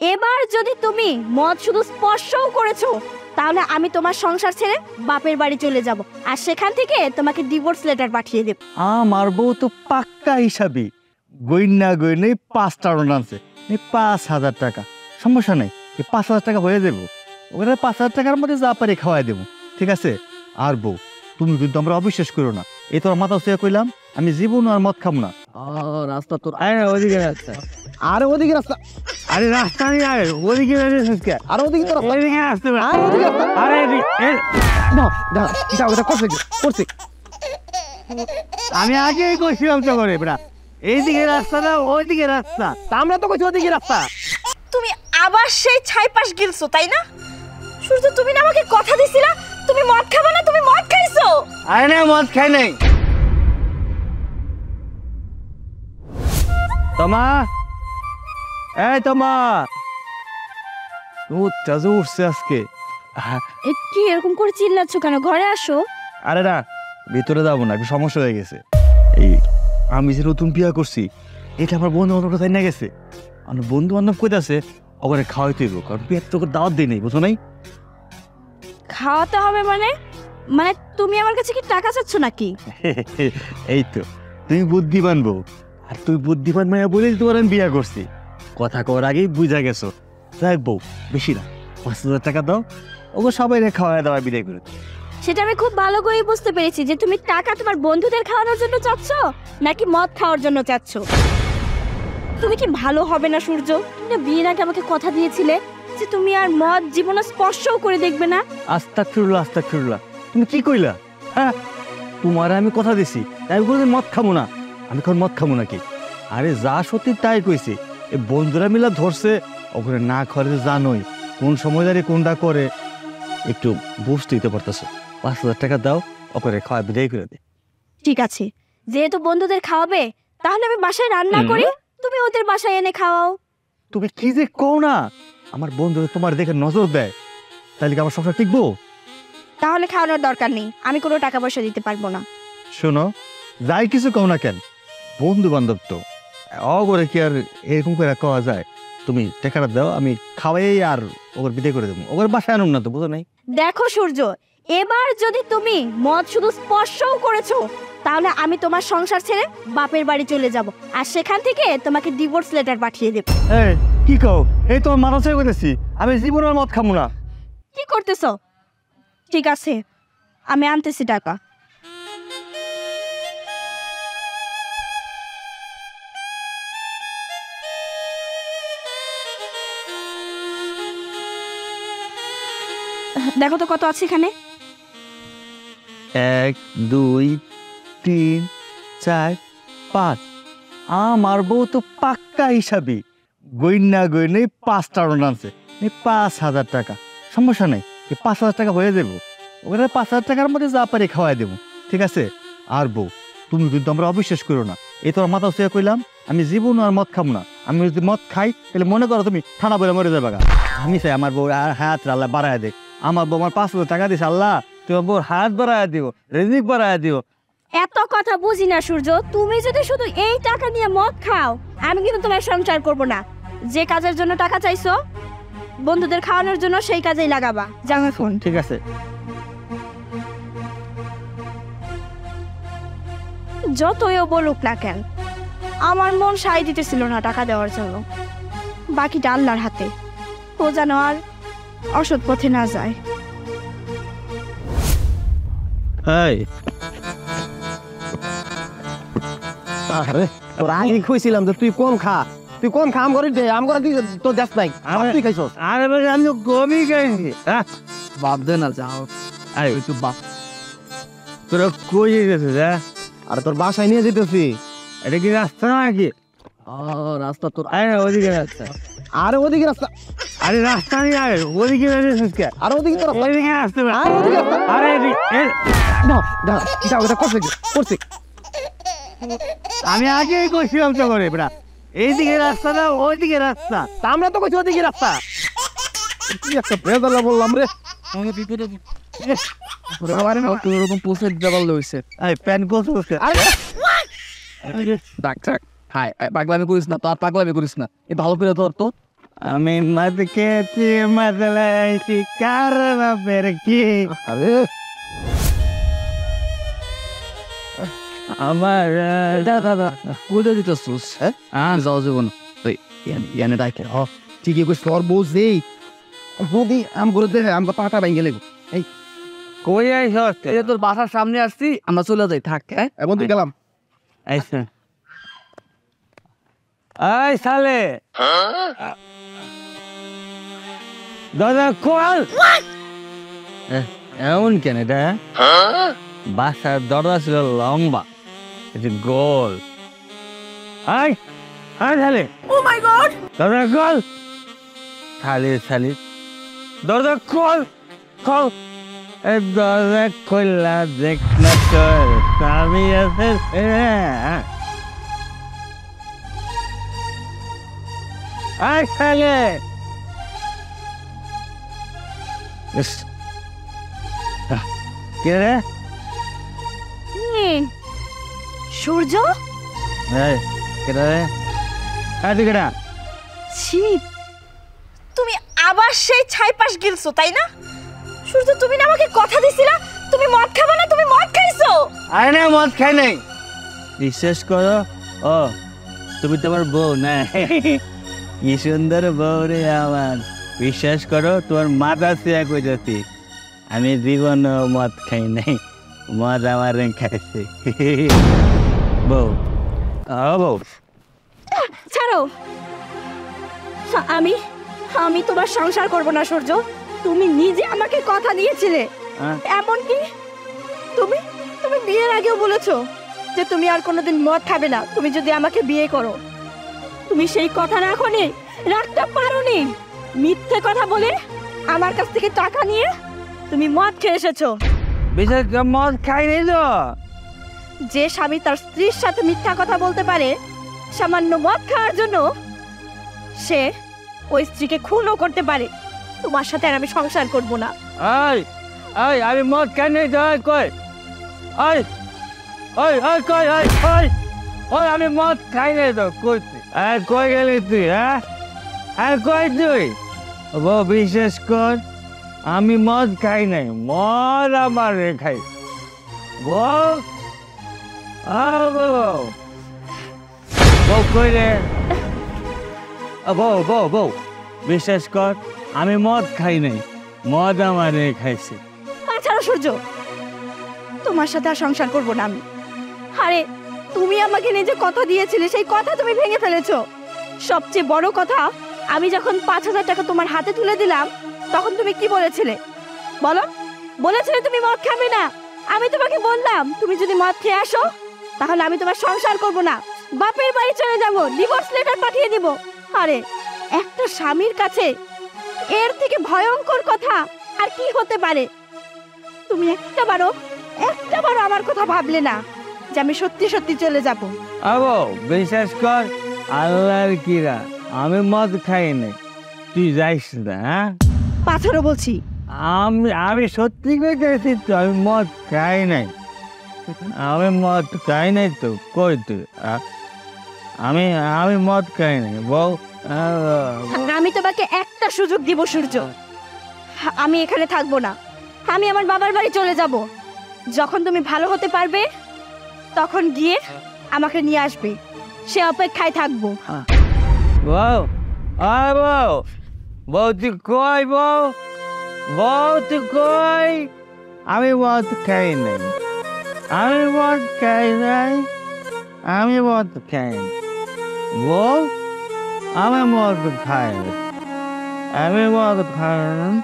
এবার যদি তুমি মদ শুধু স্পর্শও করেছো তাহলে আমি তোমার সংসার ছেড়ে বাপের বাড়ি চলে যাব আর সেখান থেকে তোমাকে ডিভোর্স লেটার পাঠিয়ে দেব। আমার বউ তো পাক্কা হিসাবি, গইনা গইনে 5টা রাউন্ড আনছে, 5,000 টাকা। সমস্যা নেই, 5,000 টাকা হয়ে যাবো। ওখানে 5,000 টাকার মধ্যে যা পারি খাওয়াই দেবো, ঠিক আছে? আর বউ, তুমি কিন্তু আমরা অবিশ্বাস করো না, এই তোর মাথা ছুঁয়ে কইলাম আমি জীবন আর মদ খাবো না। রাস্তা তোর ওদিকে রাস্তা, আরে ওদিকে রাস্তা, আরে রাস্তা নেই, আরে ওদিকে আরে ওদিকে তো রাস্তা, ওদিকে আসতে হবে। আরে ওদিকে রাস্তা, আরে না দাঁড়া ওটা করছে আমি আগেই কইছিলাম তো করে বেটা, এইদিকে রাস্তা না ওইদিকে রাস্তা। তা আমরা তো কইছি ওদিকে রাস্তা। তুমি আবার সেই ছাইপাশ গিলছো তাই না? সূর্য, তুমি না আমাকে কথা দিছিলা তুমি মদ খাবে না, তুমি মদ খাইছো। আরে না, মদ খাই নাই। তোমা, এই তোমা, চাজু উঠছে আজকে। কি এরকম করে চিল্লাচ্ছ কেন? ঘরে আসো। আরে না, ভিতরে যাবো না, একটু সমস্যা হয়ে গেছে। এই আমি যে নতুন বিয়া করছি, এটা আমার বন্ধু বান্ধব কোথায় না গেছে। আমার বন্ধু বান্ধব কইতাছে ওখানে খাওয়াইতে হইব, কারণ বিয়ের তোকে দাওয়াত দিই নাই, বুঝো নাই? খাওয়াতে হবে মানে? মানে তুমি আমার কাছে কি টাকা চাচ্ছ নাকি? এই তো, তুমি বুদ্ধিমান বউ, আর তুই বুদ্ধিমান মায়া বলেই তোমার আমি বিয়া করছি। কথা কওয়ার আগেই বুঝা গেছো। যাই বউ, বেশি না, 5,000 টাকা দাও, ওকে সবাই খাওয়াই দাওয়া বিদায় করে। সেটা আমি খুব ভালো করে বুঝতে পেরেছি যে তুমি টাকা তোমার বন্ধুদের খাওয়ানোর জন্য চাচ্ছ নাকি মদ খাওয়ার জন্য চাচ্ছ। তুমি কি ভালো হবে না সূর্য? তুমি না বিয়ের আগে আমাকে কথা দিয়েছিলে যে তুমি আর মদ জীবনে স্পর্শও করে দেখবে না। আস্তাগফিরুল্লাহ, আস্তাগফিরুল্লাহ, তুমি কি কইলা? হ্যাঁ, তোমার আমি কথা দিছি, তাই বলে মদ খাবো না? আমি কোন মদ খাবো নাকি? আরে যা সত্যি তাই কইছি। এই বন্ধুরা মিলা ধরছে, ওখানে না করে জানোই কোন সময় দাঁড়িয়ে কোনটা করে, একটু বুঝতে দিতে পারতেছো। 5,000 টাকা দাও, ওখানে খাওয়া বিদায় করে দে। ঠিক আছে, যেহেতু বন্ধুদের খাওয়াবে তাহলে আমি বাসায় রান্না করি, তুমি ওদের বাসায় এনে খাওয়াও। তুমি কি যে কও না, আমার বন্ধুরা তোমার দেখে নজর দেয়, তাহলে কি আমার সংসার টিকবো? তাহলে খাওয়ানোর দরকার নেই, আমি কোনো টাকা পয়সা দিতে পারবো না। শোনো, যাই কিছু কও না কেন, বন্ধু বান্ধব তো অগরে কি আর এরকম করে কওয়া যায়? তুমি টাকাটা দাও, আমি খাওয়াই আর ওর বিদায় করে দেবো। ওর বাসায় আনুন না তো, বুঝো নাই? দেখো সূর্য, এবার যদি তুমি মদ শুধু স্পর্শও করেছো তাহলে আমি তোমার সংসার ছেড়ে বাপের বাড়ি চলে যাব আর সেখান থেকে তোমাকে ডিভোর্স লেটার পাঠিয়ে দেব। এই কি কও? এই তোমার মাথা ছুঁয়ে কইতেছি, আমি জীবনে আর মদ খাবো না। কি করতেছো? ঠিক আছে, আমি আনতেছি টাকা। দেখো তো কত আছে এখানে। 1 2 3 4 5। আমার বউ তো পাক্কা হিসাবি, গইনা গইনে 5টা রাউন্ড আনছে, 5,000 টাকা। সমস্যা নেই, 5,000 টাকা হয়ে যাবো। ওখানে 5,000 টাকার মধ্যে যা পারি খাওয়াই দেবো, ঠিক আছে? আর বউ, তুমি কিন্তু আমরা অবিশ্বাস করো না, এই তোর মাথা ছুঁয়ে কইলাম আমি জীবন আর মদ খাবো না। আমি যদি মদ খাই তাহলে মনে করো তুমি ঠান্ডা বলে মরে যাবে। আমি চাই আমার বউ হাত আল্লাহ বাড়ায় দেখ। আমার বউ আমার 5,000 টাকা দিছে, আল্লাহ তোমার বউর হাত বাড়ায় দিও, রিজিক বাড়ায় দিও। এত কথা বুঝি না সূর্য, তুমি যদি শুধু এই টাকা নিয়ে মদ খাও আমি কিন্তু তোমার সংসার করব না। যে কাজের জন্য টাকা চাইছো বন্ধুদের খাওয়ানোর জন্য, সেই কাজেই লাগাবা। যাও এখন। ঠিক আছে। যতইও বলুক না কেন, আমার মন সায় দিতেছিল না টাকা দেওয়ার জন্য। বাকিটা আল্লাহর হাতে, ও যেন আর অসৎ পথে না যায়। আরে তোর আগে কইছিলাম যে তুই কম খা, তুই কম খা, আম করে দে, আম করে দিই তো দেখ নাই তুই খাইছস। আরে ভাই আমি তো কমই খাইছি। বাপ দে না যাও, আরে তুই বাপ, তোরা কই গেছিস? আরে তোর বাসায় নিয়ে যেতেছি। এটা কি রাস্তা নাকি? রাস্তা তোর, আরে ওদিকে রাস্তা, আরে ওদিকে রাস্তা, আরে রাস্তা নেই, আরে ওদিকে রাস্তা, আরে ওদিকে তোর, ওদিকে আসতে হবে। আরে ওদিকে রাস্তা, আরে না দাঁড়া ওটা করছে। আমি আগেই কইছিলাম তো করে বেটা, এইদিকে রাস্তা না ওইদিকে রাস্তা। তা আমরা তো কইছি ওদিকে রাস্তা। কি একটা বেজালা বললাম রে। আমাকে বিপদে আরে না তুই এরকম পোষে দেওয়াল লইছে। এই প্যান করছে। আরে ডাক্তার হাই পাগলামি করিস না, তো আর পাগলামি করিস না। এই ভালো করে ধর তো। আমি মদ খেয়েছি, মদ লাগাইছি, কার বাপের কি? আরে আমার দাদা কোথায় দিতেছিস? হ্যাঁ? যাও জীবন ওই ইয়ানে ডাকে ঠিকই কইছ, তোর বউ যেই বৌদি আম করে দে, আমগো পাটা ভাঙ্গে লেগো। এই কই আইস? এই যে তোর বাসার সামনে আসছি, আমরা চলে যাই, থাক। হ্যাঁ বন্ধু গেলাম। আইসা আই সালে দাদা কল এমন কেন এটা? বাসার দরজা ছিল লম্বা, এটা গোল। আই আই সালে, ও মাই গড, দরজা কল। সালি সালি দরজা কল কল। এই দরজা খোলা, দেখ না তোর স্বামী আছে। আই সালে কে রে? সূর্য, এই কেডা রে? তুই কেডা? ছি, তুমি আবার সেই ছাইপাশ গিলছো তাই না? সূর্য, তুমি না আমাকে কথা দিছিলা তুমি মদ খাবে না, তুমি মদ খাইছো। আরে না, মদ খাই নাই। বিশ্বাস করো, ও তুমি তোমার বউ না? কি সুন্দর বউ রে আমার। বিশ্বাস করো, তোমার মাথা চেয়া কইতাছি, আমি জীবন মদ খাই নাই, মদ আমার খাইছে বউ। বউ ছাড়ো, আমি আমি তোমার সংসার করব না সূর্য। তুমি নিজে আমাকে কথা দিয়েছিলে, হ্যাঁ? এমনকি তুমি তুমি বিয়ের আগেও বলেছো যে তুমি আর কোনোদিন মদ খাবে না তুমি যদি আমাকে বিয়ে করো। তুমি সেই কথা রাখোনি, রাখতে পারোনি। মিথ্যে কথা বলে আমার কাছ থেকে টাকা নিয়ে তুমি মদ খেয়ে এসেছো। বিশ্বাস কর, মদ খাই নাই তো। যে স্বামী তার স্ত্রীর সাথে মিথ্যা কথা বলতে পারে সামান্য মদ খাওয়ার জন্য, সে ওই স্ত্রীকে খুনও করতে পারে। তোমার সাথে আর আমি সংসার করব না। এই এই আমি মদ খাই নাই তো। কই এই ওই ওই কই ওই ওই ওই আমি মদ খাই নাই তো। কই তুই? কই গেলি তুই? হ্যাঁ কই তুই? বউ বিশ্বাস কর, আমি মদ খাই নাই, মদ আমার খাই। বউ বউ বউ কই রে? বউ বউ বউ বিশ্বাস কর, আমি মদ খাই নাই, মদ আমার খাইছে। আচ্ছা সূর্য, তোমার সাথে আর সংসার করব না আমি। আরে তুমি আমাকে নিজে কথা দিয়েছিলে, সেই কথা তুমি ভেঙে ফেলেছো। সবচেয়ে বড় কথা, আমি যখন 5,000 টাকা তোমার হাতে তুলে দিলাম তখন তুমি কি বলেছিলে বলো? বলেছিলে তুমি মদ খাবে না। আমি তোমাকে বললাম তুমি যদি মদ খেয়ে আসো তাহলে আমি তোমার সংসার করব না, বাপের বাড়ি চলে যাব, ডিভোর্স লেটার পাঠিয়ে দিব। আরে একটা স্বামীর কাছে এর থেকে ভয়ঙ্কর কথা আর কি হতে পারে? তুমি একটাবারও আমার কথা ভাবলে না যে আমি সত্যি সত্যি চলে যাব। আবো বিশ্বাস কর, আল্লাহর কিরা আমি মদ খাই নাই, তুই যাইস না। হ্যাঁ পাথরও বলছি। আমি সত্যি কইতেছি তো, আমি মদ খাই নাই, আমি মদ খাই নাই তো। কই তুই? আমি মদ খাই নাই বউ। আমি তোমাকে একটা সুযোগ দিব সূর্য, আমি এখানে থাকবো না, আমি আমার বাবার বাড়ি চলে যাব। যখন তুমি ভালো হতে পারবে তখন গিয়ে আমাকে নিয়ে আসবে, সে অপেক্ষায় থাকবো। বউ বউ বউ তুই কই? বউ বউ তুই কই? আমি মদ খাই নাই, আমি মদ খাই নাই, আমি মদ খাই নাই বউ, আমি মদ খাই নাই, আমি মদ খাই নাই।